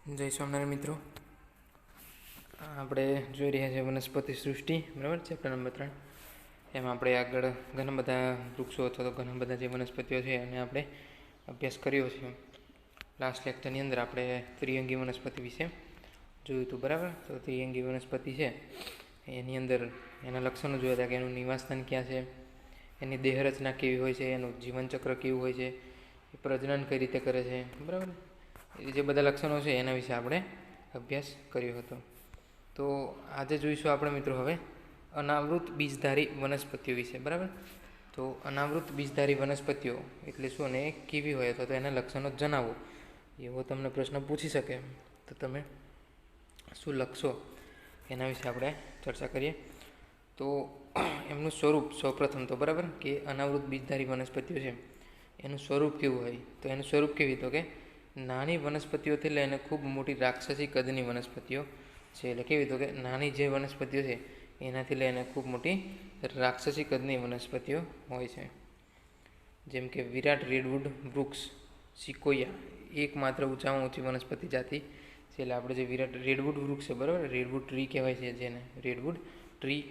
જય સ્વામિનારાયણ મિત્રો, આપણે જોઈ રહ્યા છીએ વનસ્પતિ સૃષ્ટિ, બરાબર. Chapter number 3. એમાં આપણે આગળ ઘણા બધા વૃક્ષો અથવા તો ઘણા બધા જે વનસ્પતિઓ છે એને આપણે અભ્યાસ કર્યો છે. લાસ્ટ લેક્ચરની અંદર આપણે ત્રિઅંગી વનસ્પતિ વિશે જોયું હતું, બરાબર. તો ત્રિઅંગી વનસ્પતિ છે એની અંદર એના લક્ષણો જોયા હતા કે એનું નિવાસસ્થાન ક્યાં છે, એની દેહરચના કેવી હોય છે, એનું જીવનચક્ર કેવું હોય છે, એ પ્રજનન કઈ રીતે કરે છે, બરાબર. એ જે બધા લક્ષણો છે એના વિશે આપણે અભ્યાસ કર્યો હતો. તો આજે જોઈશું આપણે મિત્રો હવે અનાવૃત બીજધારી વનસ્પતિઓ વિશે, બરાબર. તો અનાવૃત બીજધારી વનસ્પતિઓ એટલે શું અને કેવી હોય અથવા તો એના લક્ષણો જણાવો, એવો તમને પ્રશ્ન પૂછી શકે તો તમે શું લખશો એના વિશે આપણે ચર્ચા કરીએ. તો એમનું સ્વરૂપ સૌપ્રથમ તો, બરાબર, કે અનાવૃત બીજધારી વનસ્પતિઓ છે એનું સ્વરૂપ કેવું હોય, તો એનું સ્વરૂપ કેવી, તો કે નાની વનસ્પતિઓથી લઈને ખૂબ મોટી રાક્ષસી કદની વનસ્પતિઓ છે. એટલે કેવી, તો કે નાની જે વનસ્પતિઓ છે એનાથી લઈને ખૂબ મોટી રાક્ષસી કદની વનસ્પતિઓ હોય છે. જેમ કે વિરાટ રેડવુડ વૃક્ષ સિકોયા એકમાત્ર ઊંચામાં ઊંચી વનસ્પતિ જાતિ છે. એટલે આપણે જે વિરાટ રેડવુડ વૃક્ષ છે, બરાબર, રેડવુડ ટ્રી કહેવાય છે જેને, રેડવુડ ટ્રી.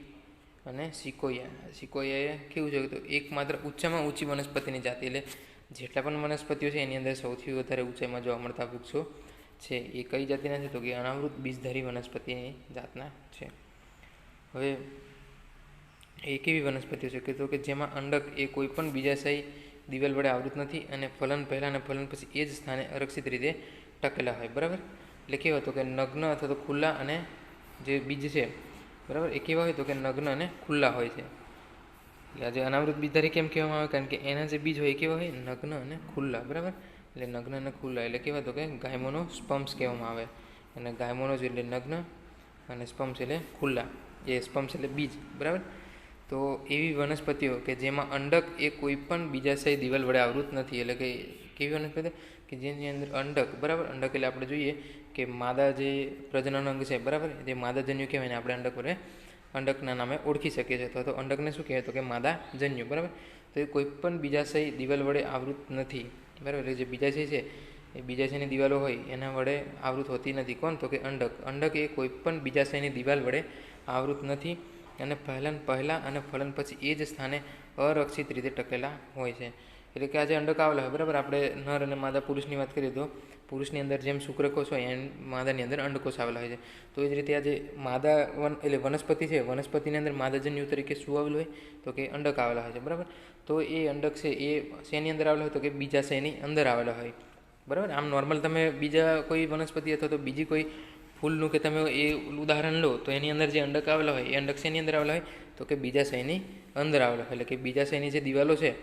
અને સિકોયા એ કેવું છે તો એકમાત્ર ઊંચામાં ઊંચી વનસ્પતિની જાતિ, એટલે જેટલા પણ વનસ્પતિઓ છે એની અંદર સૌથી વધારે ઊંચાઈમાં જોવા મળતા વૃક્ષો છે એ કઈ જાતિના છે, તો કે અનાવૃત બીજધારી વનસ્પતિની જાતના છે. હવે એ કેવી વનસ્પતિઓ છે કે તો કે જેમાં અંડક એ કોઈ પણ બીજાશયી દિવાલ વડે આવૃત નથી અને ફલન પહેલાં અને ફલન પછી એ જ સ્થાને અરક્ષિત રીતે ટકેલા હોય, બરાબર. એટલે કેવા તો કે નગ્ન અથવા તો ખુલ્લા, અને જે બીજ છે, બરાબર, એ કેવા હોય તો કે નગ્ન અને ખુલ્લા હોય છે. એટલે આજે અનાવૃત બીજધારી કેમ કહેવામાં આવે, કારણ કે એના જે બીજ હોય એ કેવા હોય, નગ્ન અને ખુલ્લા, બરાબર. એટલે નગ્ન અને ખુલ્લા એટલે કેવા તો કે ગાયમોનો સ્પમ્સ કહેવામાં આવે. અને ગાયમોનો એટલે નગ્ન અને સ્પમ્સ એટલે ખુલ્લા, એ સ્પમ્સ એટલે બીજ, બરાબર. તો એવી વનસ્પતિઓ કે જેમાં અંડક એ કોઈ પણ બીજાશયી દિવાલ વડે આવૃત નથી, એટલે કે કેવી વનસ્પતિ કે જેની અંદર અંડક, બરાબર. અંડક એટલે આપણે જોઈએ કે માદા જે પ્રજનન અંગ છે, બરાબર, જે માદાજન્યુ કહેવાય ને આપણે અંડક વડે અંડકના નામે ઓળખી શકીએ છીએ, અથવા તો અંડકને શું કહેવાય તો કે માદાજન્યુ, બરાબર. તો એ કોઈ પણ બીજાશયી દિવાલ વડે આવૃત નથી, બરાબર. એટલે જે બીજાશય છે એ બીજાશયની દિવાલો હોય એના વડે આવૃત હોતી નથી. કોણ, તો કે અંડક. અંડક એ કોઈ પણ બીજાશયની દિવાલ વડે આવૃત નથી અને પહેલાં અને ફલન પછી એ જ સ્થાને અરક્ષિત રીતે ટકેલા હોય છે. એટલે કે આજે અંડક આવેલા હોય, બરાબર. આપણે નર અને માદા પુરુષની વાત કરીએ તો પુરુષની અંદર જેમ શુક્રકોષ હોય એમ માદાની અંદર અંડકોષ આવેલા હોય છે. તો એ જ રીતે આજે માદા એટલે વનસ્પતિ છે, વનસ્પતિની અંદર માદાજન્યુ તરીકે શું આવેલું હોય તો કે અંડક આવેલા હોય છે, બરાબર. તો એ અંડક છે એ શેની અંદર આવેલા હોય તો કે બીજાશયની અંદર આવેલા હોય, બરાબર. આમ નોર્મલ તમે બીજા કોઈ વનસ્પતિ અથવા તો બીજી કોઈ ફૂલનું કે તમે એ ઉદાહરણ લો તો એની અંદર જે અંડક આવેલા હોય એ અંડક શેની અંદર આવેલા હોય તો કે બીજાશયની અંદર આવેલા હોય. એટલે કે બીજાશયની જે દિવાલો છે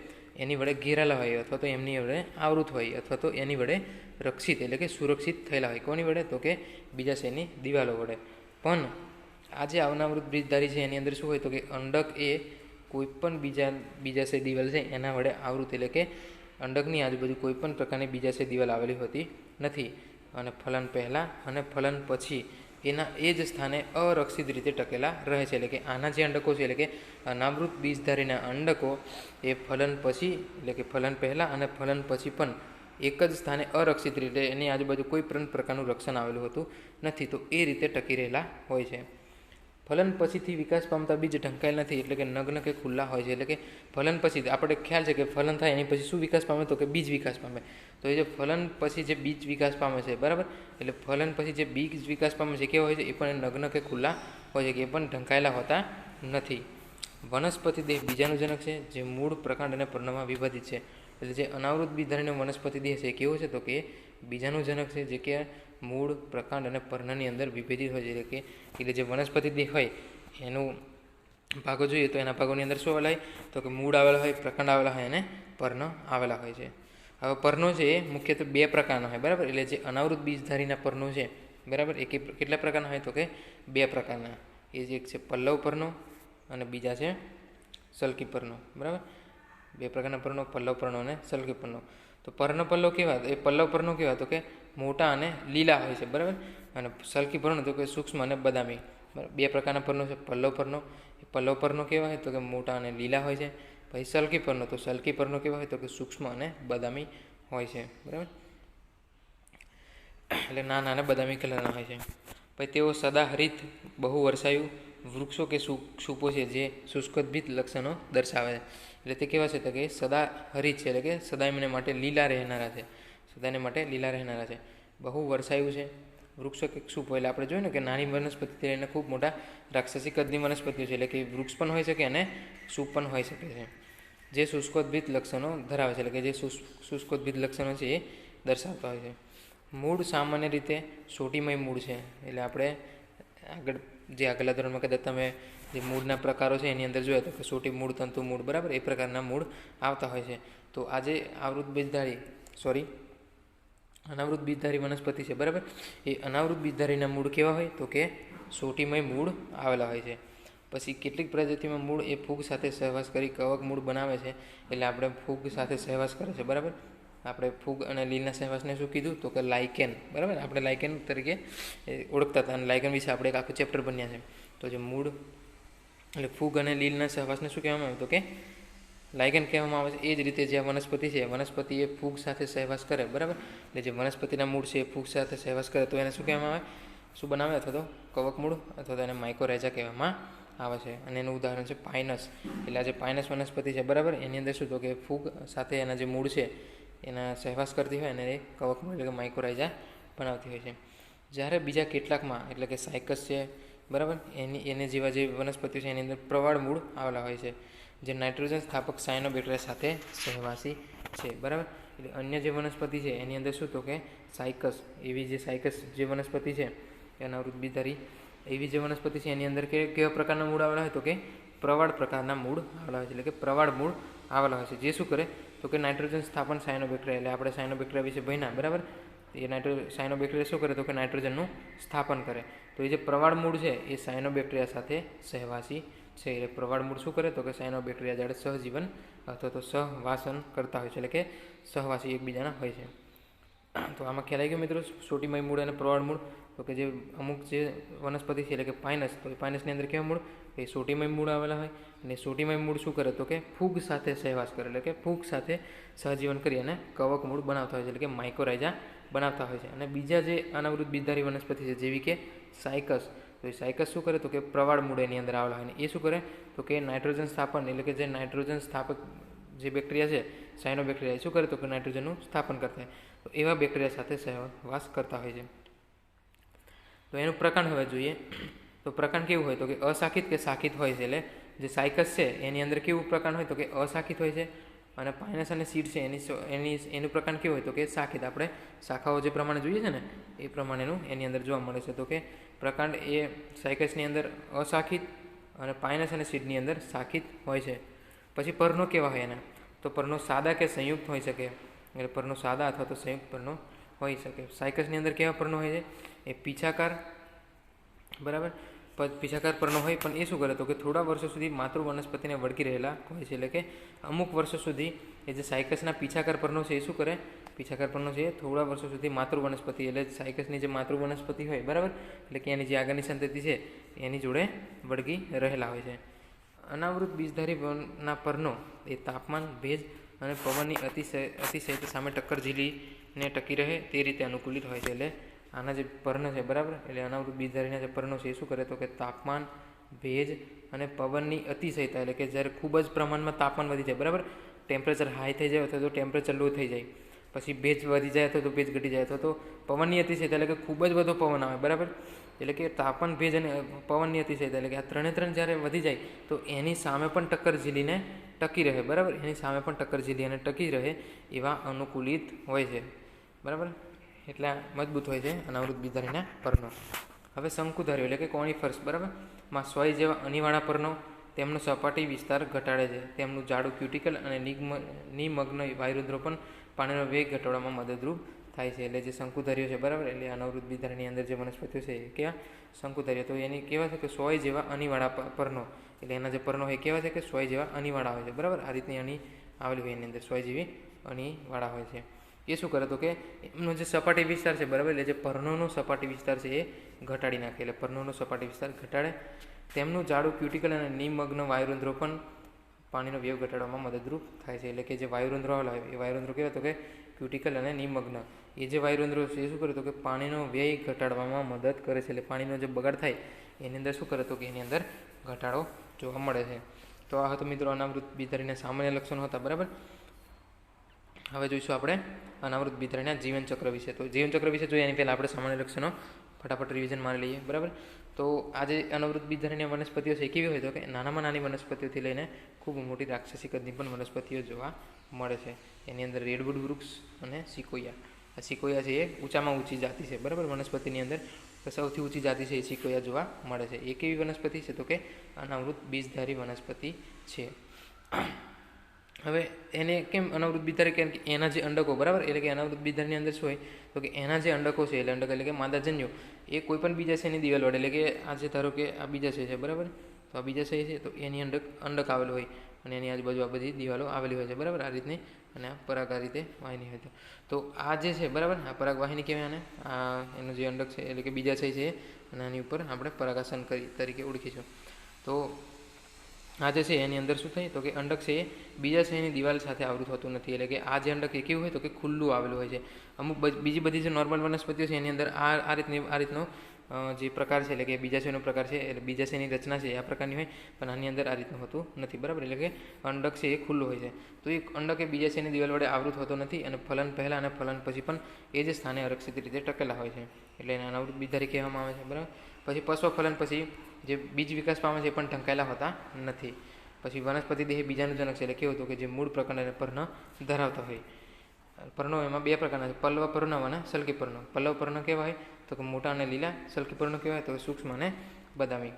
એની વડે ઘેરાયેલા હોય અથવા તો એમની વડે આવૃત હોય અથવા તો એની વડે રક્ષિત એટલે કે સુરક્ષિત થયેલા હોય. કોની વડે તો કે બીજાશયની દિવાલો વડે. પણ આ જે અનાવૃત બીજધારી છે એની અંદર શું હોય તો કે અંડક એ કોઈ પણ બીજાશય દિવાલ છે એના વડે આવૃત, એટલે કે અંડકની આજુબાજુ કોઈ પણ પ્રકારની બીજાશય દિવાલ આવેલી હોતી નથી. અને ફલન પહેલાં અને ફલન પછી એના એ જ સ્થાને અરક્ષિત રીતે ટકેલા રહે છે. એટલે કે આના જે અંડકો છે, એટલે કે અનાવૃત બીજધારીના અંડકો એ ફલન પછી, એટલે કે ફલન પહેલાં અને ફલન પછી પણ એક જ સ્થાને અરક્ષિત રીતે એની આજુબાજુ કોઈ પણ પ્રકારનું રક્ષણ આવેલું હોતું નથી, તો એ રીતે ટકી રહેલા હોય છે. ફલન પછીથી વિકાસ પામતા બીજ ઢંકાયેલ નથી, એટલે કે નગ્ન કે ખુલ્લા હોય છે. એટલે કે ફલન પછી આપણે ખ્યાલ છે કે ફલન થાય એની પછી શું વિકાસ પામે તો કે બીજ વિકાસ પામે. તો એ જે ફલન પછી જે બીજ વિકાસ પામે છે, બરાબર, એટલે ફલન પછી જે બીજ વિકાસ પામે છે કેવા હોય છે, એ પણ નગ્ન કે ખુલ્લા હોય છે, કે એ પણ ઢંકાયેલા હોતા નથી. વનસ્પતિ દેહ બીજાનું જનક છે જે મૂળ, પ્રકાંડ અને પર્ણમાં વિભાજિત છે. એટલે જે અનાવૃત બીજધારીનો વનસ્પતિ દેહ છે એ કેવો છે તો કે બીજાનું જનક છે, જે કે મૂળ, પ્રકાંડ અને પર્ણની અંદર વિભાજિત હોય છે. એટલે જે વનસ્પતિ દેહ હોય એનું ભાગો જોઈએ તો એના ભાગોની અંદર શું આવેલા હોય તો કે મૂળ આવેલા હોય, પ્રકાંડ આવેલા હોય અને પર્ણ આવેલા હોય છે. હવે પર્ણો છે એ મુખ્યત્વે બે પ્રકારના હોય, બરાબર. એટલે જે અનાવૃત બીજધારીના પર્ણો છે, બરાબર, એ કેટલા પ્રકારના હોય તો કે બે પ્રકારના. એ જે એક છે પલ્લવ પર્ણો અને બીજા છે સલ્કી પર્ણો, બરાબર. બે પ્રકારના પર્ણો, પલ્લવ પર્ણો અને સલ્કી પર્ણો. તો પલ્લવ કેવા, એ પલ્લવ પર્ણો કેવા તો કે મોટા અને લીલા હોય છે, બરાબર. અને સલ્કી પર્ણો તો કે સૂક્ષ્મ અને બદામી. બે પ્રકારના પર્ણો છે પલ્લવ પર્ણો. એ પલ્લવ પર્ણો કેવા હોય તો કે મોટા અને લીલા હોય છે. પછી સલ્કી પર્ણો, તો સલ્કી પર્ણો કેવા હોય તો કે સૂક્ષ્મ અને બદામી હોય છે, બરાબર. એટલે નાના અને બદામી કલરના હોય છે. પછી તેઓ સદાહરિત બહુ વર્ષાયુ વૃક્ષો કે સૂપો છે જે શુષ્કોદ્ભિત લક્ષણો દર્શાવે છે. એટલે તે કેવા છે તો કે સદાહરિત છે, એટલે કે સદાયને માટે લીલા રહેનારા છે, સદાયને માટે લીલા રહેનારા છે. બહુ વર્ષાયુ છે, વૃક્ષો કે સૂપો એટલે આપણે જોયું ને કે નાની વનસ્પતિ લઈને ખૂબ મોટા રાક્ષસી કદની વનસ્પતિઓ છે, એટલે કે વૃક્ષ પણ હોઈ શકે અને સૂપ પણ હોઈ શકે છે, જે શુષ્કોદ્ભિત લક્ષણો ધરાવે છે, એટલે કે જે શુષ્કોદ્ભિત લક્ષણો છે એ દર્શાવતા હોય છે. મૂળ સામાન્ય રીતે સોટીમય મૂળ છે, એટલે આપણે આગળના ધોરણમાં કદાચ તમે જે મૂળના પ્રકારો છે એની અંદર જોયા તો કે સોટી મૂળ, તંતુ મૂળ, બરાબર એ પ્રકારના મૂળ આવતા હોય છે. તો આજે અનાવૃત બીજધારી વનસ્પતિ છે, બરાબર, એ અનાવૃત બીજધારીના મૂળ કેવા હોય તો કે સોટીમય મૂળ આવેલા હોય છે. પછી કેટલીક પ્રજાતિમાં મૂળ એ ફૂગ સાથે સહવાસ કરી કવક મૂળ બનાવે છે, એટલે આપણે ફૂગ સાથે સહવાસ કરે છે, બરાબર. આપણે ફૂગ અને લીલના સહવાસને શું કીધું તો કે લાઇકેન, બરાબર, આપણે લાઇકેન તરીકે ઓળખતા હતા અને લાઇકેન વિશે આપણે એક આખું ચેપ્ટર બન્યા છે. તો જે મૂળ એટલે ફૂગ અને લીલના સહવાસને શું કહેવામાં આવે તો કે લાઇકેન કહેવામાં આવે છે. એ જ રીતે જે વનસ્પતિ છે, વનસ્પતિ એ ફૂગ સાથે સહવાસ કરે, બરાબર, એટલે જે વનસ્પતિના મૂળ છે એ ફૂગ સાથે સહવાસ કરે તો એને શું કહેવામાં આવે, શું બનાવે, અથવા તો કવક મૂળ અથવા તો એને માઇકોરાઇઝા કહેવામાં આવે છે. અને એનું ઉદાહરણ છે પાઇનસ. એટલે આ જે પાઇનસ વનસ્પતિ છે, બરાબર, એની અંદર શું તો કે ફૂગ સાથે એના જે મૂળ છે એના સહવાસ કરતી હોય અને એ કવક મૂળ એટલે કે માઇકોરાઇઝા બનાવતી હોય છે. જ્યારે બીજા કેટલાકમાં એટલે કે સાયકસ છે, બરાબર, એને જેવા જે વનસ્પતિઓ છે એની અંદર પ્રવાળ મૂળ આવેલા હોય છે, જે નાઇટ્રોજન સ્થાપક સાયનોબેક્ટેરિયા સાથે સહવાસી છે, બરાબર. એટલે અન્ય જે વનસ્પતિ છે એની અંદર શું તો કે સાયકસ, એવી જે સાયકસ જે વનસ્પતિ છે અનાવૃત બીજધારી એવી જે વનસ્પતિ છે એની અંદર કેવા પ્રકારના મૂળ આવેલા હોય તો કે પ્રવાળ પ્રકારના મૂળ આવેલા હોય છે, એટલે કે પ્રવાળ મૂળ આવેલા હોય છે, જે શું કરે તો કે નાઇટ્રોજન સ્થાપન સાયનોબેક્ટેરિયા, એટલે આપણે સાયનોબેક્ટેરિયા વિશે ભણ્યા, બરાબર. એ સાયનોબેક્ટેરિયા શું કરે તો કે નાઇટ્રોજનનું સ્થાપન કરે. તો એ જે પ્રવાળ મૂળ છે એ સાયનોબેક્ટેરિયા સાથે સહવાસી છે, એટલે પ્રવાળ મૂળ શું કરે તો કે સાયનોબેક્ટેરિયા જોડે સહજીવન અથવા તો સહવાસન કરતા હોય છે, એટલે કે સહવાસી એકબીજાના હોય છે. તો આમાં ખ્યાલ આવી ગયો મિત્રો, સોટીમય મૂળ અને પ્રવાળ મૂળ. તો કે જે અમુક જે વનસ્પતિ છે એટલે કે પાઇનસ, તો એ પાઇનસની અંદર કેવા મૂળ એ સોટીમય મૂળ આવેલા હોય, અને સોટીમય મૂળ શું કરે તો કે ફૂગ સાથે સહવાસ કરે, એટલે કે ફૂગ સાથે સહજીવન કરી અને કવક મૂળ બનાવતા હોય છે, એટલે કે માઇકોરાઇઝા બનાવતા હોય છે. અને બીજા જે અનાવૃત બીજધારી વનસ્પતિ છે જેવી કે સાયકસ, તો એ સાયકસ શું કરે તો કે પ્રવાળ મૂળ એની અંદર આવેલા હોય, અને એ શું કરે તો કે નાઇટ્રોજન સ્થાપન, એટલે કે જે નાઇટ્રોજન સ્થાપક જે બેક્ટેરિયા છે સાયનોબેક્ટેરિયા શું કરે તો કે નાઇટ્રોજનનું સ્થાપન કરતા હોય, તો એવા બેક્ટેરિયા સાથે સહવાસ કરતા હોય છે. તો એનું પ્રકાંડ હવે જોઈએ. તો પ્રકાંડ કેવું હોય તો કે અશાખિત કે શાખિત હોય છે, એટલે જે સાયકસ છે એની અંદર કેવું પ્રકાંડ હોય તો કે અશાખિત હોય છે, અને પાઇનસ અને સીડ છે એનું પ્રકાંડ કેવું હોય તો કે શાખિત. આપણે શાખાઓ જે પ્રમાણે જોઈએ છે ને એ પ્રમાણેનું એની અંદર જોવા મળે છે. તો કે પ્રકાંડ એ સાયકસની અંદર અશાખિત અને પાઇનસ અને સીડની અંદર શાખિત હોય છે. પછી પર્ણો કેવા હોય એના તો પર્ણો સાદા કે સંયુક્ત હોઈ શકે, એટલે પર્ણો સાદા અથવા તો સંયુક્ત પર્ણો હોઈ શકે. સાયકસની અંદર કેવા પર્ણો હોય છે એ પીછાકાર, બરાબર, પીછાકાર પર્ણો હોય, પણ એ શું કરે તો કે થોડા વર્ષો સુધી માતૃ વનસ્પતિને વળગી રહેલા હોય છે, એટલે કે અમુક વર્ષો સુધી એ જે સાયકસના પીછાકાર પર્ણો છે એ શું કરે, પીછાકાર પર્ણો છે થોડા વર્ષો સુધી માતૃ વનસ્પતિ એટલે સાયકસની જે માતૃ વનસ્પતિ હોય, બરાબર, એટલે કે એની જે આગળની સંતતિ છે એની જોડે વળગી રહેલા હોય છે. અનાવૃત બીજધારી વનના પર્ણો એ તાપમાન, ભેજ અને પવનની અતિશયતા સામે ટક્કર ઝીલીને ટકી રહે તે રીતે અનુકૂલિત હોય છે. એટલે આના જે પર્ણ છે, બરાબર, એટલે અનાવૃત બીજધારીના જે પર્ણો છે એ શું કરે તો કે તાપમાન, ભેજ અને પવનની અતિશયતા, એટલે કે જ્યારે ખૂબ જ પ્રમાણમાં તાપમાન વધી જાય, બરાબર, ટેમ્પરેચર હાઈ થઈ જાય અથવા તો ટેમ્પરેચર લો થઈ જાય, પછી ભેજ વધી જાય અથવા તો ભેજ ઘટી જાય, અથવા તો પવનની અતિશયતા એટલે કે ખૂબ જ બધો પવન આવે, બરાબર, એટલે કે તાપમાન, ભેજ અને પવનની અતિશયતા એટલે કે આ ત્રણ જ્યારે વધી જાય તો એની સામે પણ ટક્કર ઝીલીને ટકી રહે, બરાબર, એની સામે પણ ટક્કર ઝીલી અને ટકી રહે એવા અનુકૂલિત હોય છે, બરાબર, એટલા મજબૂત હોય છે અનાવૃત બીજધારીના પર્ણો. હવે શંકુધારીઓ એટલે કે કોનિફર્સ, બરાબર, માં સોય જેવા અણીવાળા પર્ણો તેમનો સપાટી વિસ્તાર ઘટાડે છે. તેમનું જાડું ક્યુટિકલ અને નિમગ્ન વાયુરુદ્રો પણ પાણીનો વેગ ઘટાડવામાં મદદરૂપ થાય છે. એટલે જે શંકુધારીઓ છે, બરાબર, એટલે અનાવૃત બીજધારીની અંદર જે વનસ્પતિઓ છે એ કેવા શંકુધારીઓ, તો એની કેવા છે કે સોય જેવા અણીવાળા પર્ણો, એટલે એના જે પર્ણો હોય કેવા છે કે સોય જેવા અણીવાળા હોય છે, બરાબર, આ રીતની અણી આવેલી હોય એની અંદર સોય જેવી અણીવાળા હોય છે. એ શું કરે તો કે એમનો જે સપાટી વિસ્તાર છે, બરાબર, એટલે જે પર્ણોનો સપાટી વિસ્તાર છે એ ઘટાડી નાખે, એટલે પર્ણોનો સપાટી વિસ્તાર ઘટાડે. તેમનું જાડું ક્યુટિકલ અને નિમગ્ન વાયુરંધ્રો પણ પાણીનો વેગ ઘટાડવામાં મદદરૂપ થાય છે. એટલે કે જે વાયુરંધ્રો આવેલા હોય એ વાયુરંધ્રો કહેવાય તો કે ક્યુટિકલ અને નિમગ્ન, એ જે વાયુરંધ્રો છે એ શું કરે તો કે પાણીનો વ્યય ઘટાડવામાં મદદ કરે છે. એટલે પાણીનો જે બગાડ થાય એની અંદર શું કરે તો કે એની અંદર ઘટાડો જોવા મળે છે. તો આ હતું મિત્રો અનાવૃત બીજધારીના સામાન્ય લક્ષણો હતા. બરાબર. હવે જોઈશું આપણે અનાવૃત બીજધારીના જીવનચક્ર વિશે. તો જીવનચક્ર વિશે જોઈએ એની પહેલાં આપણે સામાન્ય લક્ષણો ફટાફટ રિવિઝન મારી લઈએ. બરાબર. તો આ જે અનાવૃત બીજધારીની વનસ્પતિઓ છે એ કેવી હોય તો કે નાનામાં નાની વનસ્પતિઓથી લઈને ખૂબ મોટી રાક્ષસી કદની પણ વનસ્પતિઓ જોવા મળે છે. એની અંદર રેડવુડ વૃક્ષ અને સિકોયા. આ સિકોયા છે એ ઊંચામાં ઊંચી જાતિ છે. બરાબર. વનસ્પતિની અંદર સૌથી ઊંચી જાતિ છે એ સિકોયા જોવા મળે છે. એ કેવી વનસ્પતિ છે તો કે અનાવૃત બીજધારી વનસ્પતિ છે. હવે એને કેમ અનાવૃત બીજધારી? કેમ કે એના જે અંડકો, બરાબર, એટલે કે અનાવૃત બીજધારીની અંદર શું હોય તો કે એના જે અંડકો છે એટલે અંડક એટલે કે માદાજન્યો એ કોઈ પણ બીજાશયની દિવાલ વડે, એટલે કે આ જે ધારો કે આ બીજાશય છે, બરાબર, તો આ બીજાશય છે તો એની અંડક આવેલું હોય અને એની આજુબાજુ આ બધી દિવાલો આવેલી હોય છે. બરાબર. આ રીતની અને આ પરાગ આ રીતે વાહિની હોય તો આ જે છે, બરાબર, આ પરાગ વાહિની કહેવાય અને આ એનું જે અંડક છે એટલે કે બીજાશય છે અને આની ઉપર આપણે પરાગાસન તરીકે ઓળખીશું. તો આ જે છે એની અંદર શું થાય તો કે અંડક છે એ બીજાશયની દિવાલ સાથે આવૃત હોતું નથી. એટલે કે આ જે અંડક એ કેવું હોય તો કે ખુલ્લું આવેલું હોય છે. અમુક બીજી બધી જે નોર્મલ વનસ્પતિઓ છે એની અંદર આ રીતનો જે પ્રકાર છે એટલે કે બીજાશયનો પ્રકાર છે એટલે બીજાશયની રચના છે આ પ્રકારની હોય, પણ આની અંદર આ રીતનું હોતું નથી. બરાબર. એટલે કે અંડક છે એ ખુલ્લું હોય છે. તો એ અંડક એ બીજાશયની દિવાલ વડે આવૃત હોતો નથી અને ફલન પહેલાં અને ફલન પછી પણ એ જ સ્થાને અરક્ષિત રીતે ટકેલા હોય છે. એટલે એને અનાવૃત બીજધારી કહેવામાં આવે છે. બરાબર. પછી પશ્વ ફલન પછી જે બીજ વિકાસ પામે છે એ પણ ઢંકાયેલા હોતા નથી. પછી વનસ્પતિ દેહ બીજાનું જનક છે એટલે કેવું હતું કે જે મૂળ પ્રકાંડ અને પર્ણ ધરાવતા હોય. પર્ણો એમાં બે પ્રકારના છે, પલ્લવ પર્ણ અને સલ્કી પર્ણ. પલ્લવ પર્ણ કેવા હોય તો કે મોટા અને લીલા. સલ્કી પર્ણ કેવા હોય તો સૂક્ષ્મ અને બદામી.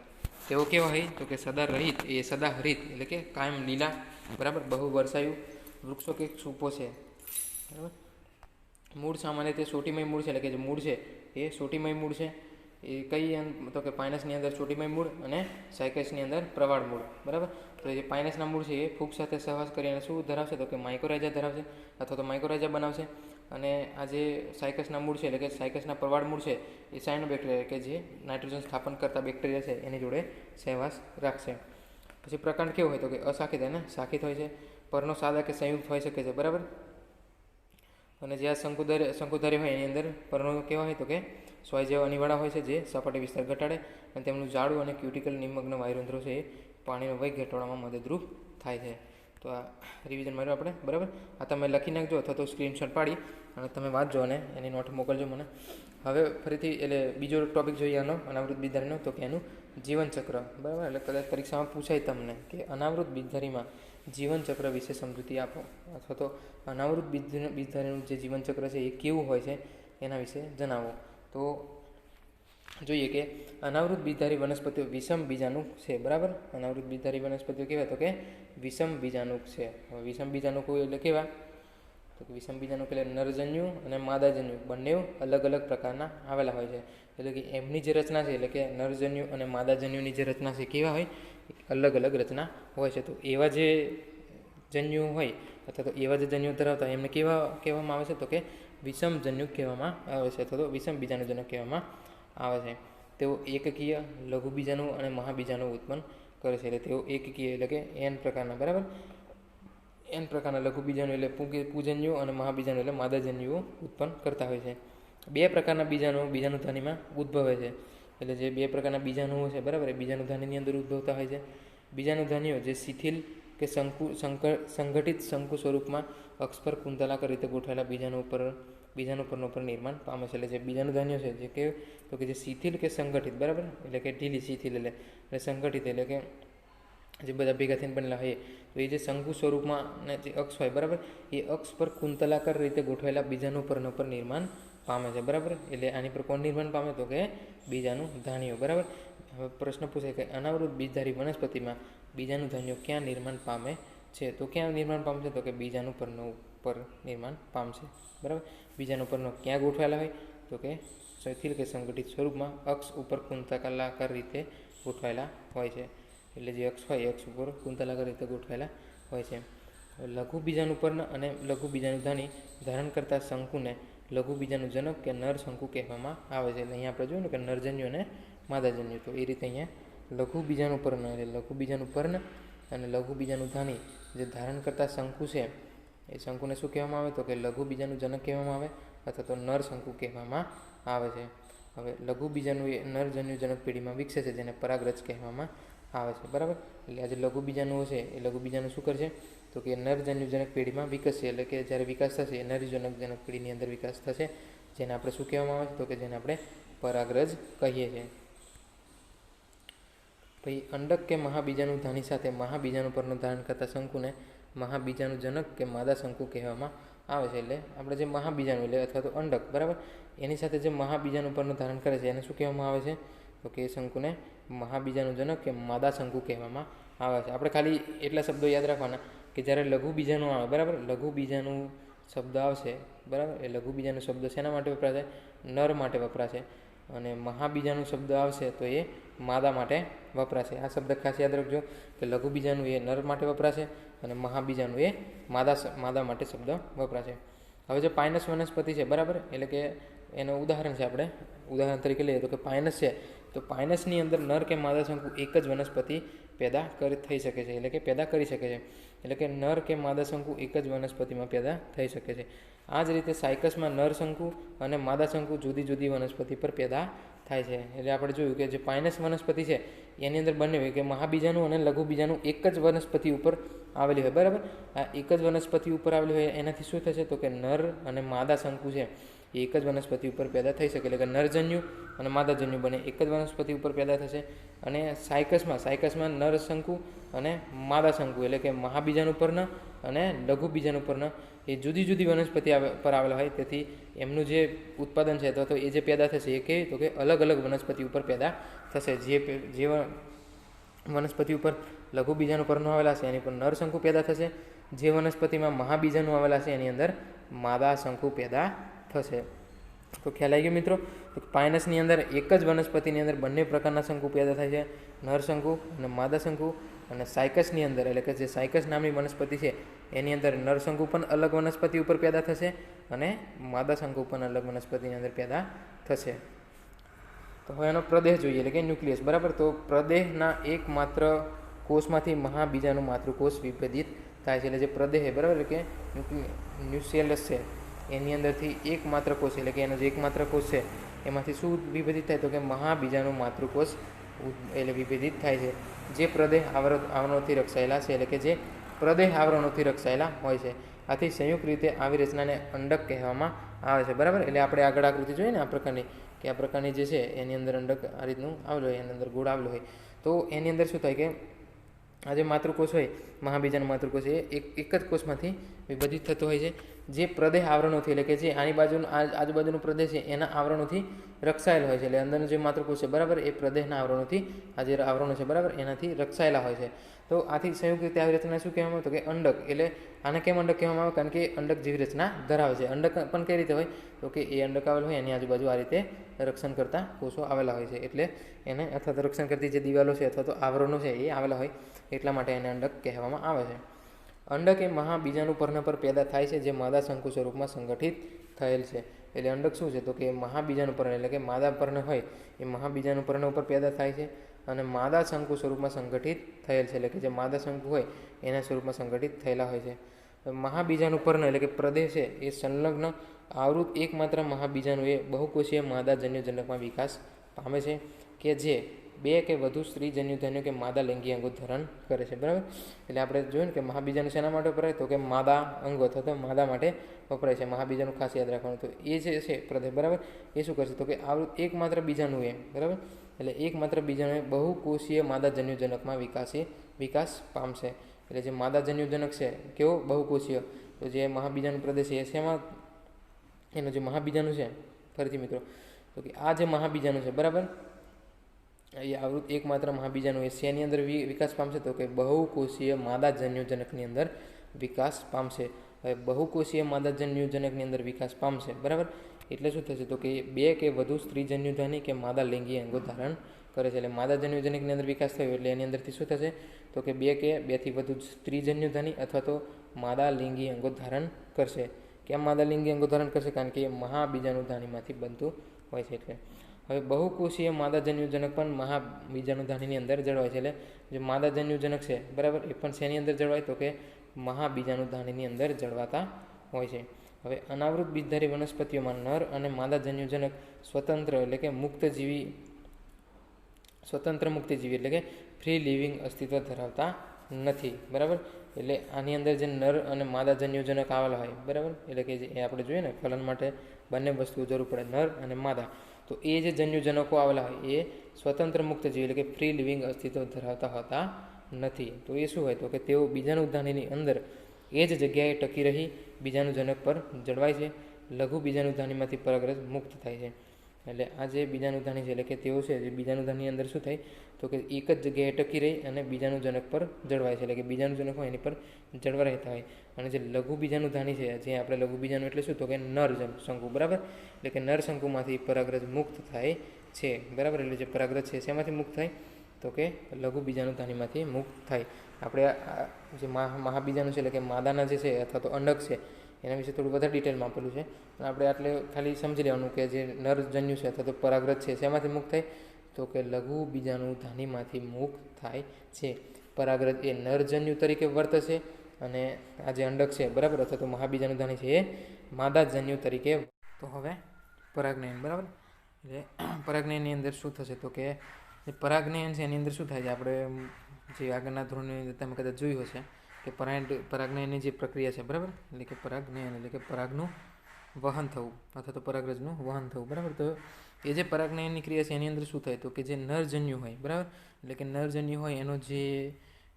તેઓ કેવા હોય તો કે સદાહરિત એટલે કે કાયમ લીલા. બરાબર. બહુ વર્ષાયુ વૃક્ષો કે સૂપો છે. બરાબર. મૂળ સામાન્ય રીતે સોટીમય મૂળ છે એટલે કે જે મૂળ છે એ સોટીમય મૂળ છે. એ કઈ તો કે પાઇનસની અંદર ચોટીમય મૂળ અને સાયકસની અંદર પ્રવાળ મૂળ. બરાબર. તો જે પાઇનસના મૂળ છે એ ફૂગ સાથે સહવાસ કરીને શું ધરાવશે તો કે માઇકોરાઇઝા ધરાવશે અથવા તો માઇકોરાઇઝા બનાવશે. અને આ જે સાયકસના મૂળ છે એટલે કે સાયકસના પ્રવાળ મૂળ છે એ સાયનોબેક્ટેરિયા કે જે નાઇટ્રોજન સ્થાપન કરતા બેક્ટેરિયા છે એની જોડે સહવાસ રાખશે. પછી પ્રકાંડ કેવો હોય તો કે અશાખિત અને શાખિત હોય છે. પર્ણો સાદા કે સંયુક્ત હોઈ શકે છે. બરાબર. અને જે આ શંકુધારી હોય એની અંદર પર્ણો કેવા હોય તો કે સોય જેવા અણીવાળા હોય છે જે સપાટી વિસ્તાર ઘટાડે અને તેમનું જાડું અને ક્યુટિકલ નિમગ્ન વાયુરંધ્રો છે એ પાણીનો વેગ ઘટાડવામાં મદદરૂપ થાય છે. તો આ રિવિઝન માર્યું આપણે. બરાબર. આ તમે લખી નાખજો અથવા તો સ્ક્રીનશોટ પાડી અને તમે વાંચજો અને એની નોટ મોકલજો મને. હવે ફરીથી એટલે બીજો ટોપિક જોઈએ આનો અનાવૃત બીજધારીનો તો કે એનું જીવનચક્ર. બરાબર. એટલે કદાચ પરીક્ષામાં પૂછાય તમને કે અનાવૃત બીજધારીમાં જીવનચક્ર વિશે સમજૂતી આપો અથવા તો અનાવૃત બીજધારીનું જે જીવનચક્ર છે એ કેવું હોય છે એના વિશે જણાવો. તો જોઈએ કે અનાવૃત બીજધારી વનસ્પતિઓ વિષમ બીજાણુક છે. બરાબર. અનાવૃત બીજધારી વનસ્પતિઓ કેવા તો કે વિષમ બીજાણુક છે. હવે વિષમ બીજાણુક એટલે કેવા તો કે વિષમ બીજાણુક એટલે નરજન્યુ અને માદાજન્યુ બંને અલગ અલગ પ્રકારના આવેલા હોય છે. એટલે કે એમની જે રચના છે એટલે કે નરજન્યુ અને માદાજન્યુની જે રચના છે કેવા હોય અલગ અલગ રચના હોય છે. તો એવા જે જન્યુ હોય અથવા તો એવા જે જન્યુ ધરાવતા હોય એમને કહેવામાં આવે છે તો કે વિષમ જન્યુક કહેવામાં આવે છે અથવા તો વિષમ બીજાણુજનક કહેવામાં આવે છે. તેઓ એકકીય લઘુ બીજાણુ અને મહાબીજાણુ ઉત્પન્ન કરે છે. એટલે તેઓ એકકીય એટલે કે એન પ્રકારના. બરાબર. એન પ્રકારના લઘુ બીજાણુ એટલે પૂજન્યુઓ અને મહાબીજાણુ એટલે માદાજન્યુઓ ઉત્પન્ન કરતા હોય છે. બે પ્રકારના બીજાણુધાનીમાં ઉદ્ભવે છે. એટલે જે બે પ્રકારના બીજાણુઓ છે, બરાબર, એ બીજાણુધાનીની અંદર ઉદ્ભવતા હોય છે. બીજાણુધાનીઓ જે શિથિલ કે સંગઠિત શંકુ સ્વરૂપમાં અક્ષ પર કુંતલાકાર રીતે ગોઠવાયેલા બીજાણુ પર્ણો પર નિર્માણ પામે છે. એટલે જે બીજાણુધાનીઓ છે જે કે તો કે જે શિથિલ કે સંગઠિત, બરાબર, એટલે કે ઢીલી શિથિલ એટલે સંગઠિત એટલે કે જે બધા ભેગા થઈને બનેલા હોય તો એ જે શંકુ સ્વરૂપમાં જે અક્ષ હોય, બરાબર, એ અક્ષ પર કુંતલાકાર રીતે ગોઠવાયેલા બીજાણુ પર્ણો પર નિર્માણ પામે છે. બરાબર. એટલે આની પર કોણ નિર્માણ પામે તો કે બીજાણુધાનીઓ. બરાબર. હવે પ્રશ્ન પૂછે કે અનાવૃત બીજધારી વનસ્પતિમાં બીજાણુધાનીઓ ક્યાં નિર્માણ પામે છે? તો ક્યાં નિર્માણ પામશે તો કે બીજાણુ પર્ણો ઉપર નિર્માણ પામશે. બરાબર. બીજાણુ પર્ણો ક્યાં ગોઠવાયેલા હોય તો કે શિથિલ કે સંગઠિત સ્વરૂપમાં અક્ષ ઉપર કુંતલાકાર રીતે ગોઠવાયેલા હોય છે. એટલે જે અક્ષ હોય એ અક્ષ ઉપર કુંતલાકાર રીતે ગોઠવાયેલા હોય છે. લઘુ બીજાણુ પર્ણ અને લઘુ બીજાણુધાની ધારણ કરતા શંકુને લઘુ બીજાણુજનક કે નર શંકુ કહેવામાં આવે છે. એટલે અહીંયા આપણે જોયું ને કે નરજન્યુ અને માદાજન્યુ. તો એ રીતે અહીંયા લઘુ બીજાણુ પર્ણ એટલે લઘુ બીજાણુ પર્ણ અને લઘુ બીજાણુધાની જે ધારણ કરતા શંકુ છે એ શંકુને શું કહેવામાં આવે તો કે લઘુ બીજાણુજનક કહેવામાં આવે અથવા તો નર શંકુ કહેવામાં આવે છે. હવે લઘુ બીજાણુ એ નરજન્યુજનક પેઢીમાં વિકસે છે, જેને પરાગરજ કહેવામાં આવે છે. બરાબર, એટલે આ જે લઘુ બીજાણુઓ છે એ લઘુ બીજાણુ શું કરશે તો કે નરજન્યુજનક પેઢીમાં વિકસશે, એટલે કે જ્યારે વિકાસ થશે એ નરજન્યુજનક પેઢીની અંદર વિકાસ થશે, જેને આપણે શું કહેવામાં આવે છે તો કે જેને આપણે પરાગરજ કહીએ છીએ. પછી અંડક કે મહાબીજાણુ ધાની સાથે મહાબીજાણુ પરનું ધારણ કરતા શંકુને મહાબીજાણુજનક કે માદા શંકુ કહેવામાં આવે છે. એટલે આપણે જે મહાબીજાણુ એટલે અથવા તો અંડક, બરાબર, એની સાથે જે મહાબીજાણુ પરનું ધારણ કરે છે એને શું કહેવામાં આવે છે તો કે એ શંકુને મહાબીજાણુજનક કે માદા શંકુ કહેવામાં આવે છે. આપણે ખાલી એટલા શબ્દો યાદ રાખવાના કે જ્યારે લઘુ બીજાણુ આવે, બરાબર, લઘુ બીજાણુ શબ્દ આવશે, બરાબર, એ લઘુ બીજાણુ શબ્દ શેના માટે વપરાશે? નર માટે વપરાશે. અને મહાબીજાણુ શબ્દ આવશે તો એ માદા માટે વપરાશે. આ શબ્દ ખાસ યાદ રાખજો કે લઘુ બીજાણુ એ નર માટે વપરાશે અને મહાબીજાણુ એ માદા માટે શબ્દ વપરાશે. હવે જે પાઇનસ વનસ્પતિ છે, બરાબર, એટલે કે એનું ઉદાહરણ છે, આપણે ઉદાહરણ તરીકે લઈએ તો કે પાઇનસ છે, તો પાઇનસની અંદર નર કે માદા શંકુ એક જ વનસ્પતિ પેદા થઈ શકે છે, એટલે કે પેદા કરી શકે છે. એટલે કે નર કે માદા શંકુ એક જ વનસ્પતિમાં પેદા થઈ શકે છે. આ જ રીતે સાયકસમાં નર શંકુ અને માદા શંકુ જુદી જુદી વનસ્પતિ પર પેદા થાય છે. એટલે આપણે જોયું કે જે પાઇનસ વનસ્પતિ છે એની અંદર બંને હોય કે મહાબીજાણુ અને લઘુ બીજાણુ એક જ વનસ્પતિ ઉપર આવેલી હોય, બરાબર. આ એક જ વનસ્પતિ ઉપર આવેલી હોય એનાથી શું થશે તો કે નર અને માદા શંકુ છે એ એક જ વનસ્પતિ ઉપર પેદા થઈ શકે, એટલે કે નરજન્યુ અને માદાજન્યુ બને એક જ વનસ્પતિ ઉપર પેદા થશે. અને સાયકસમાં નર શંકુ અને માદા શંકુ એટલે કે મહાબીજાણુ પર્ણ અને લઘુ બીજાણુ પર્ણ એ જુદી જુદી વનસ્પતિ પર આવેલા હોય, તેથી એમનું જે ઉત્પાદન છે અથવા તો એ જે પેદા થશે એ કેવી તો કે અલગ અલગ વનસ્પતિ ઉપર પેદા થશે. જે વનસ્પતિ ઉપર લઘુ બીજાણુ પર્ણો આવેલા છે એની પર નર શંકુ પેદા થશે, જે વનસ્પતિમાં મહાબીજાણુ આવેલા છે એની અંદર માદા શંકુ પેદા થશે. તો ખ્યાલ આવી ગયો મિત્રો? પાઇનસની અંદર એક જ વનસ્પતિની અંદર બંને પ્રકારના શંકુ પેદા થાય છે, નર શંકુ અને માદા શંકુ. અને સાયકસની અંદર એટલે કે જે સાયકસ નામની વનસ્પતિ છે એની અંદર નર શંકુ પણ અલગ વનસ્પતિ ઉપર પેદા થશે અને માદા શંકુ પણ અલગ વનસ્પતિની અંદર પેદા થશે. તો હવે એનો પ્રદેહ જોઈએ, એટલે કે ન્યુક્લિયસ, બરાબર. તો પ્રદેહના એકમાત્ર કોષમાંથી મહાબીજાણુ માતૃકોષ વિભેદિત થાય છે. એટલે જે પ્રદેહ છે, બરાબર, એટલે કે ન્યુક્લિયસ છે એની અંદરથી એકમાત્ર કોષ એટલે કે એનો જે એકમાત્ર કોષ છે એમાંથી શું વિભેદિત થાય તો કે મહાબીજાણુ માતૃકોષ એટલે વિભેદિત થાય છે, જે પ્રદેહ આવરણોથી રક્ષાયેલા છે, એટલે કે જે પ્રદેહ આવરણોથી રક્ષાયેલા હોય છે. આથી સંયુક્ત રીતે આવી રચનાને અંડક કહેવામાં આવે છે, બરાબર. એટલે આપણે આગળ આકૃતિ જોઈએ ને આ પ્રકારની, કે આ પ્રકારની જે છે એની અંદર અંડક આ રીતનું આવેલું હોય, એની અંદર ગોળ આવેલો હોય, તો એની અંદર શું થાય કે આ જે માતૃકોષ હોય મહાબીજાણુ માતૃકોષ એ એક જ કોષમાંથી વિભાજિત થતો હોય છે, જે પ્રદેહ આવરણોથી એટલે કે જે આની આજુબાજુનું પ્રદેહ છે એના આવરણોથી રક્ષાયેલ હોય છે. એટલે અંદરનું જે માતૃકોષ છે, બરાબર, એ પ્રદેહના આવરણોથી આ જે આવરણો છે, બરાબર, એનાથી રક્ષાયેલા હોય છે. તો આથી સંયુક્ત રીતે આવી રચના શું કહેવામાં આવે તો કે અંડક. એટલે આને કેમ અંડક કહેવામાં આવે? કારણ કે અંડક જેવી રચના ધરાવે છે. અંડક પણ કઈ રીતે હોય તો કે એ અંડક આવેલ હોય એની આજુબાજુ આ રીતે રક્ષણ કરતા કોષો આવેલા હોય છે, એટલે એને અથવા તો રક્ષણ કરતી જે દિવાલો છે અથવા તો આવરણો છે એ આવેલા હોય એટલા માટે એને અંડક કહેવામાં આવે છે. અંડક એ મહાબીજાણુ પર્ણ પર પેદા થાય છે, જે માદા શંકુ સ્વરૂપમાં સંગઠિત થયેલ છે. એટલે અંડક શું છે તો કે મહાબીજાણુ પર્ણ એટલે કે માદા પર્ણ હોય એ મહાબીજાણુ પર્ણ ઉપર પેદા થાય છે અને માદા શંકુ સ્વરૂપમાં સંગઠિત થયેલ છે, એટલે કે જે માદા શંકુ હોય એના સ્વરૂપમાં સંગઠિત થયેલા હોય છે. મહાબીજાણુ પર્ણ એટલે કે પ્રદેહ છે એ સંલગ્ન આવૃત એકમાત્ર મહાબીજાણુ એ બહુકોષીય માદા જન્યુજનકમાં વિકાસ પામે છે, કે જે બે કે વધુ સ્ત્રી જન્યુધન્યો કે માદા લિંગી અંગો ધારણ કરે છે, બરાબર. એટલે આપણે જોયું ને કે મહાબીજાણુ શેના માટે વપરાય તો કે માદા અંગો અથવા તો માદા માટે વપરાય છે. મહાબીજાણુ ખાસ યાદ રાખવાનું. તો એ જે છે પ્રદેહ, બરાબર, એ શું કરશે તો કે આવૃત એકમાત્ર બીજાણુ એ, બરાબર, એટલે એકમાત્ર બીજાણુ એ બહુકોષીય માદા જન્યુજનકમાં વિકાસ પામશે. એટલે જે માદા જન્યુજનક છે કેવો બહુકોષીય, તો જે મહાબીજાણુ પ્રદેશ છે એ શેમાં એનું જે મહાબીજાણુ છે, ફરીથી મિત્રો તો કે આ જે મહાબીજાણુ છે, બરાબર, એ આવૃત એકમાત્ર મહાબીજાણુ એ શેની અંદર વિકાસ પામશે તો કે બહુકોષીય માદા જન્યુજનકની અંદર વિકાસ પામશે. હવે બહુકોષીય માદા જન્યુજનકની અંદર વિકાસ પામશે, બરાબર, એટલે શું થશે તો કે બે કે વધુ સ્ત્રી જન્યુધાની કે માદા લિંગી અંગો ધારણ કરે છે. એટલે માદા જન્યુજનકની અંદર વિકાસ થયો એટલે એની અંદરથી શું થશે તો કે બેથી વધુ સ્ત્રી જન્યુધાની અથવા તો માદા લિંગી અંગો ધારણ કરશે. કેમ માદા લિંગી અંગો ધારણ કરશે? કારણ કે એ મહાબીજાણુધાનીમાંથી બનતું હોય છે. એટલે હવે બહુકોષીય માદા જન્યુજનક પણ મહાબીજાણુધાનીની અંદર જળવાય છે. એટલે જે માદા જન્યુજનક છે, બરાબર, એ પણ શેની અંદર જળવાય તો કે મહાબીજાણુધાનીની અંદર જળવાતા હોય છે. હવે અનાવૃત બીજધારી વનસ્પતિઓમાં નર અને માદા જન્યુજનક સ્વતંત્ર એટલે કે મુક્તજીવી એટલે કે ફ્રી લિવિંગ અસ્તિત્વ ધરાવતા નથી, બરાબર. એટલે આની અંદર જે નર અને માદા જન્યુજનક આવેલા હોય, બરાબર, એટલે કે જે આપણે જોઈએ ને ફલન માટે બંને વસ્તુઓ જરૂર પડે, નર અને માદા. તો એ જે જન્યુજનકો આવેલા હોય એ સ્વતંત્ર મુક્તજીવી એટલે કે ફ્રી લિવિંગ અસ્તિત્વ ધરાવતા હોતા નથી. તો એ શું હોય તો કે તેઓ બીજાણુધાનીની અંદર એ જ જગ્યાએ ટકી રહી બીજાણુજનક પર જળવાય છે. લઘુ બીજાણુધાનીમાંથી પરાગરજ મુક્ત થાય છે. એટલે આ જે બીજાણુધાની છે એટલે કે તેઓ છે જે બીજાણુધાની અંદર શું થાય તો કે એક જ જગ્યાએ ટકી રહી અને બીજાણુજનક પર જળવાય છે. એટલે કે બીજાણુજનક હોય એની પર જળવા રહેતા હોય. અને જે લઘુ બીજાણુધાની છે, જે આપણે લઘુ બીજાણુ એટલે શું તો કે નર શંકુ, બરાબર. એટલે કે નર શંકુમાંથી પરાગરજ મુક્ત થાય છે, બરાબર. એટલે જે પરાગરજ છે શેમાંથી મુક્ત થાય તો કે લઘુ બીજાણુધાનીમાંથી મુક્ત થાય. આપણે જે મહાબીજાણુ છે એટલે કે માદાના જે છે અથવા તો અંડક છે એના વિશે થોડું વધારે ડિટેલમાં આપેલું છે. આપણે આટલે ખાલી સમજી લેવાનું કે જે નરજન્યુ છે અથવા તો પરાગરજ છે શેમાંથી મુક્ત થાય તો કે લઘુ બીજાણુધાનીમાંથી મુક્ત થાય છે. પરાગરજ એ નરજન્યુ તરીકે વર્તશે અને આ જે અંડક છે, બરાબર, અથવા તો મહાબીજાણુધાની છે એ માદાજન્યુ તરીકે. તો હવે પરાગનયન, બરાબર. એટલે પરાગનયનની અંદર શું થશે તો કે પરાગનયન છે એની અંદર શું થાય છે, આપણે જે આગળના ધોરણની અંદર તમે કદાચ જોયું હશે કે પરાગનયનની જે પ્રક્રિયા છે, બરાબર, એટલે કે પરાગનયન એટલે કે પરાગનું વહન થવું અથવા તો પરાગરજનું વહન થવું, બરાબર. તો એ જે પરાગનયનની ક્રિયા છે એની અંદર શું થાય તો કે જે નરજન્યુ હોય, બરાબર, એટલે કે નરજન્યુ હોય એનો જે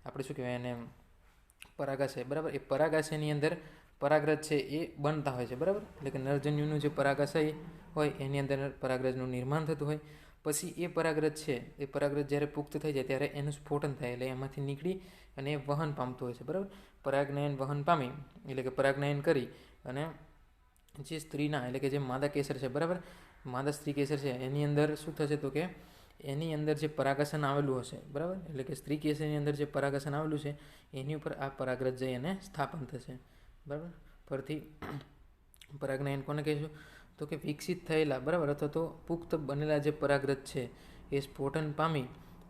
આપણે શું કહેવાય એને પરાગાશય, બરાબર, એ પરાગાશયની અંદર પરાગરજ છે એ બનતા હોય છે, બરાબર. એટલે કે નરજન્યુનું જે પરાગાશય હોય એની અંદર પરાગરજનું નિર્માણ થતું હોય. પછી એ પરાગરજ છે એ પરાગરજ જ્યારે પુખ્ત થઈ જાય ત્યારે એનું સ્ફોટન થાય એટલે એમાંથી નીકળી અને એ વહન પામતું હોય છે, બરાબર. પરાગનયન વહન પામી એટલે કે પરાગનયન કરી અને જે સ્ત્રીના એટલે કે જે માદા કેસર છે, બરાબર, માદા સ્ત્રી કેસર છે એની અંદર શું થશે તો કે એની અંદર જે પરાગાસન આવેલું હશે, બરાબર, એટલે કે સ્ત્રી કેસરની અંદર જે પરાગાસન આવેલું છે એની ઉપર આ પરાગરજ જઈ અને સ્થાપન થશે, બરાબર. પરથી પરાગનયન કોને કહીશું તો કે વિકસિત થયેલા, બરાબર, અથવા તો પુખ્ત બનેલા જે પરાગરજ છે એ સ્ફોટન પામી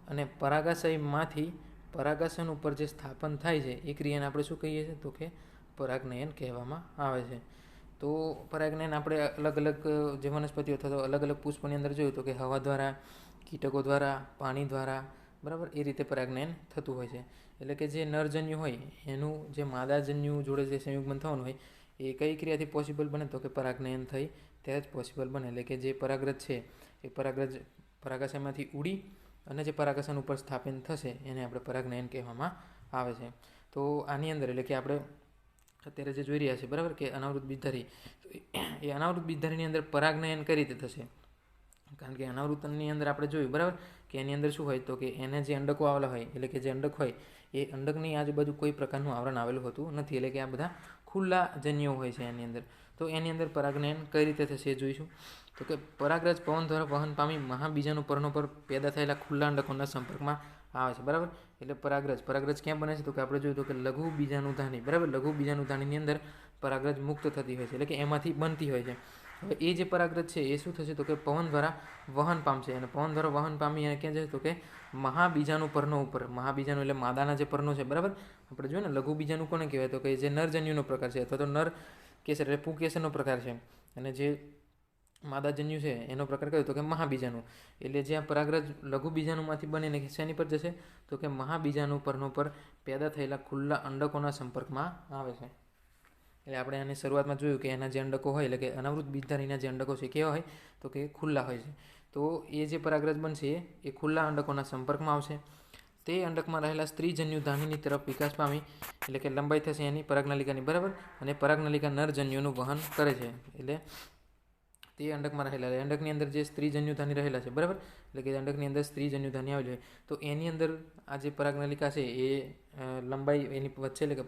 અને પરાગાશયમાંથી પરાગાસન ઉપર જે સ્થાપન થાય છે એ ક્રિયાને આપણે શું કહીએ છીએ તો કે પરાગનયન કહેવામાં આવે છે. તો પરાગનયન આપણે અલગ અલગ જે વનસ્પતિઓ અથવા તો અલગ અલગ પુષ્પની અંદર જોયું તો કે હવા દ્વારા, કીટકો દ્વારા, પાણી દ્વારા, બરાબર, એ રીતે પરાગનયન થતું હોય છે. એટલે કે જે નરજન્યુ હોય એનું જે માદાજન્યુ જોડે જે સંયુગ્મન થવાનું હોય એ કઈ ક્રિયાથી પોસિબલ બને તો કે પરાગનયન થઈ ત્યારે જ પોસિબલ બને. એટલે કે જે પરાગરજ છે એ પરાગરજ પરાગાશયમાંથી ઉડી અને જે પરાગાસન ઉપર સ્થાપિત થશે એને આપણે પરાગનયન કહેવામાં આવે છે. તો આની અંદર એટલે કે આપણે અત્યારે જે જોઈ રહ્યા છે, બરાબર, કે અનાવૃત બીજધારી, એ અનાવૃત બીજધારીની અંદર પરાગનયન કઈ રીતે થશે કારણ કે અનાવૃતની અંદર આપણે જોયું, બરાબર, કે એની અંદર શું હોય તો કે એને જે અંડકો આવેલા હોય એટલે કે જે અંડક હોય એ અંડકની આજુબાજુ કોઈ પ્રકારનું આવરણ આવેલું હોતું નથી. એટલે કે આ બધા ખુલ્લા જન્યુઓ હોય છે એની અંદર. તો એની અંદર પરાગનયન કઈ રીતે થશે એ જોઈશું. તો કે પરાગરજ પવન દ્વારા વહન પામી મહાબીજાણુ પર્ણો પર પેદા થયેલા ખુલ્લા અંડકોના સંપર્કમાં આવે છે, બરાબર. એટલે પરાગરજ ક્યાં બને છે તો કે આપણે જોયું તો કે લઘુ બીજાણુધાની, બરાબર, લઘુ બીજાણુધાનીની અંદર પરાગરજ મુક્ત થતી હોય છે એટલે કે એમાંથી બનતી હોય છે. હવે એ જે પરાગરજ છે એ શું થશે તો કે પવન દ્વારા વહન પામશે અને પવન દ્વારા વહન પામી અને ક્યાં જશે તો કે મહાબીજાણુ પર્ણો ઉપર. મહાબીજાણુ એટલે માદાના જે પર્ણો છે, બરાબર. આપણે જોઈએ ને લઘુ બીજાણુ કોને કહેવાય તો કે જે નરજન્યુનો પ્રકાર છે અથવા તો નર કેસર એટલે પુકેસરનો પ્રકાર છે અને જે માદાજન્યુ છે એનો પ્રકાર કયો તો કે મહાબીજાણુ. એટલે જે આ પરાગરજ લઘુ બીજાણુમાંથી બનીને શેની પર જશે તો કે મહાબીજાણુ પર્ણો પર પેદા થયેલા ખુલ્લા અંડકોના સંપર્કમાં આવે છે. એટલે આપણે આની શરૂઆતમાં જોયું કે એના જે અંડકો હોય એટલે કે અનાવૃત બીજધારીના જે અંડકો છે કેવા હોય તો કે ખુલ્લા હોય છે. તો એ જે પરાગરજ બનશે એ ખુલ્લા અંડકોના સંપર્કમાં આવશે. તે અંડકમાં રહેલા સ્ત્રીજન્યુ ધાનીની તરફ વિકાસ પામી એટલે કે લંબાઈ થશે એની પરાગનલિકાની, બરાબર, અને પરાગનલિકા નરજન્યુનું વહન કરે છે. એટલે તે અંડકમાં રહેલા અંડકની અંદર જે સ્ત્રીજન્યુ ધાની રહેલા છે, બરાબર, એટલે કે અંડકની અંદર સ્ત્રીજન્યુ ધાની આવેલી હોય તો એની અંદર આ જે પરાગનલિકા છે એ લંબાઈ એની વચ્ચે એટલે કે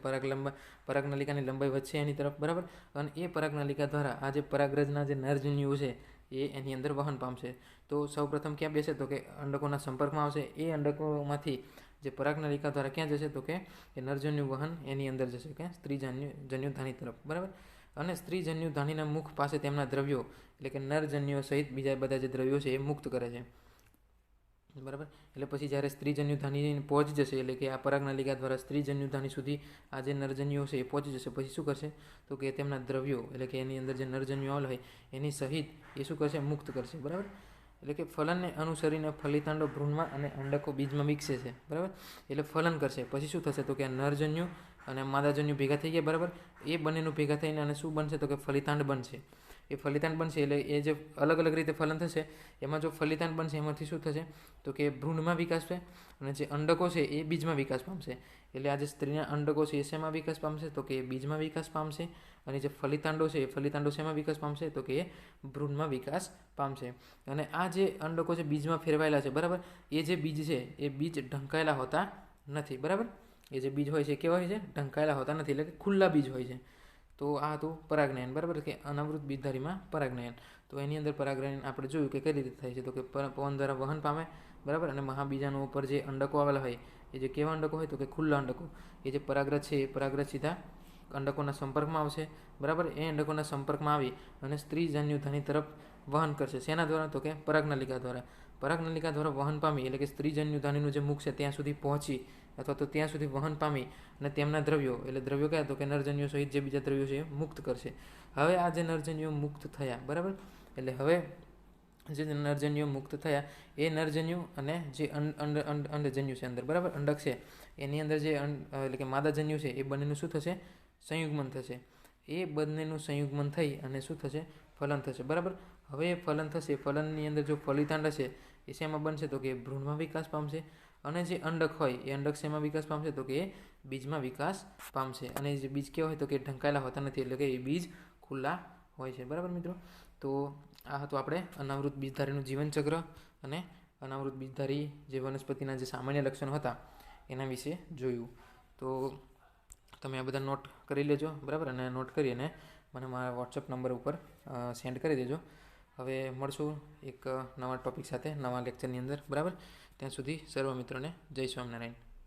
પરાગનલિકાની લંબાઈ વચ્ચે એની તરફ, બરાબર, અને એ પરાગનલિકા દ્વારા આ જે પરાગરજના જે નરજન્યુઓ છે એ એની અંદર વહન પામશે. તો સૌપ્રથમ ક્યાં બેસે તો કે અંડકોના સંપર્કમાં આવશે. એ અંડકોમાંથી જે પરાગનલિકા દ્વારા ક્યાં જશે તો કે એ નરજન્યુ વહન એની અંદર જશે કે સ્ત્રીજન્યુ ધાની તરફ, બરાબર. અને સ્ત્રીજન્યુ ધાનીના મુખ પાસે તેમના દ્રવ્યો એટલે કે નરજન્યુઓ સહિત બીજા બધા જે દ્રવ્યો છે એ મુક્ત કરે છે. બરાબર. એટલે પછી જ્યારે સ્ત્રીજન્યુધાની પહોંચી જશે, એટલે કે આ પરાગનલિકા દ્વારા સ્ત્રીજન્યુધાની સુધી આ જે નરજન્યુઓ છે એ પહોંચી જશે, પછી શું કરશે તો કે તેમના દ્રવ્યો, એટલે કે એની અંદર જે નરજન્યુ આવેલા હોય એની સહિત એ શું કરશે, મુક્ત કરશે. બરાબર. એટલે કે ફલનને અનુસરીને ફલિતાંડો ભ્રૂણમાં અને અંડકો બીજમાં વિકસે છે. બરાબર. એટલે ફલન કરશે, પછી શું થશે તો કે નરજન્યુ અને માદાજન્યુ ભેગા થઈ ગયા. બરાબર. એ બંનેનું ભેગા થઈને અને શું બનશે તો કે ફલિતાંડ બનશે. એ ફલિતાંડ બનશે એટલે એ જે અલગ અલગ રીતે ફલન થશે એમાં જો ફલિતાંડ બનશે એમાંથી શું થશે તો કે ભ્રૂણમાં વિકાસ છે અને જે અંડકો છે એ બીજમાં વિકાસ પામશે. એટલે આ જે સ્ત્રીના અંડકો છે એ શેમાં વિકાસ પામશે તો કે એ બીજમાં વિકાસ પામશે, અને જે ફલિતાંડો છે એ ફલિતાંડો શેમાં વિકાસ પામશે તો કે એ ભ્રૂણમાં વિકાસ પામશે. અને આ જે અંડકો છે બીજમાં ફેરવાયેલા છે. બરાબર. એ જે બીજ છે એ બીજ ઢંકાયેલા હોતા નથી. બરાબર. એ જે બીજ હોય છે કેવા હોય છે, ઢંકાયેલા હોતા નથી, એટલે કે ખુલ્લા બીજ હોય છે. તો આ હતું પરાગનયન. બરાબર. કે અનાવૃત બીજધારીમાં પરાગનયન. તો એની અંદર પરાગનયન આપણે જોયું કે કઈ રીતે થાય છે તો કે પવન દ્વારા વહન પામે. બરાબર. અને મહાબીજાણુ ઉપર જે અંડકો આવેલા હોય એ જે કેવા અંડકો હોય તો કે ખુલ્લા અંડકો. એ જે પરાગરજ છે એ પરાગરજ સીધા અંડકોના સંપર્કમાં આવશે. બરાબર. એ અંડકોના સંપર્કમાં આવી અને સ્ત્રીજન્યુધાની તરફ વહન કરશે. શેના દ્વારા તો કે પરાગનલિકા દ્વારા. પરાગનલિકા દ્વારા વહન પામી એટલે કે સ્ત્રીજન્યુધાનીનું જે મુખ છે ત્યાં સુધી પહોંચી અથવા તો ત્યાં સુધી વહન પામી અને તેમના દ્રવ્યો, એટલે દ્રવ્યો કયા તો કે નરજન્યુઓ સહિત જે બીજા દ્રવ્યો છે એ મુક્ત કરશે. હવે આ જે નરજન્યુઓ મુક્ત થયા. બરાબર. એટલે હવે જે નરજન્યુઓ મુક્ત થયા એ નરજન્યુ અને જે અંડજન્યુ છે અંદર, બરાબર, અંડક છે એની અંદર જે એટલે કે માદાજન્યુ છે એ બંનેનું શું થશે, સંયુગ્મન થશે. એ બંનેનું સંયુગ્મન થઈ અને શું થશે, ફલન થશે. બરાબર. હવે એ ફલન થશે, ફલનની અંદર જો ફલિતાંડ હશે એ શેમાં બનશે તો કે ભ્રૂણમાં વિકાસ પામશે, અને જે અંડક હોય એ અંડક શેમાં વિકાસ પામશે તો કે એ બીજમાં વિકાસ પામશે. અને જે બીજ કેવા હોય તો કે ઢંકાયેલા હોતા નથી, એટલે કે એ બીજ ખુલ્લા હોય છે. બરાબર મિત્રો. તો આ હતું આપણે અનાવૃત બીજધારીનું જીવનચક્ર અને અનાવૃત બીજધારી જે વનસ્પતિના જે સામાન્ય લક્ષણો હતા એના વિશે જોયું. તો તમે આ બધા નોટ કરી લેજો. બરાબર. અને નોટ કરી અને મને મારા વોટ્સઅપ નંબર ઉપર સેન્ડ કરી દેજો. હવે મળશું એક નવા ટૉપિક સાથે નવા લેક્ચરની અંદર. બરાબર. ત્યાં સુધી સર્વ મિત્રોને જય સ્વામિનારાયણ.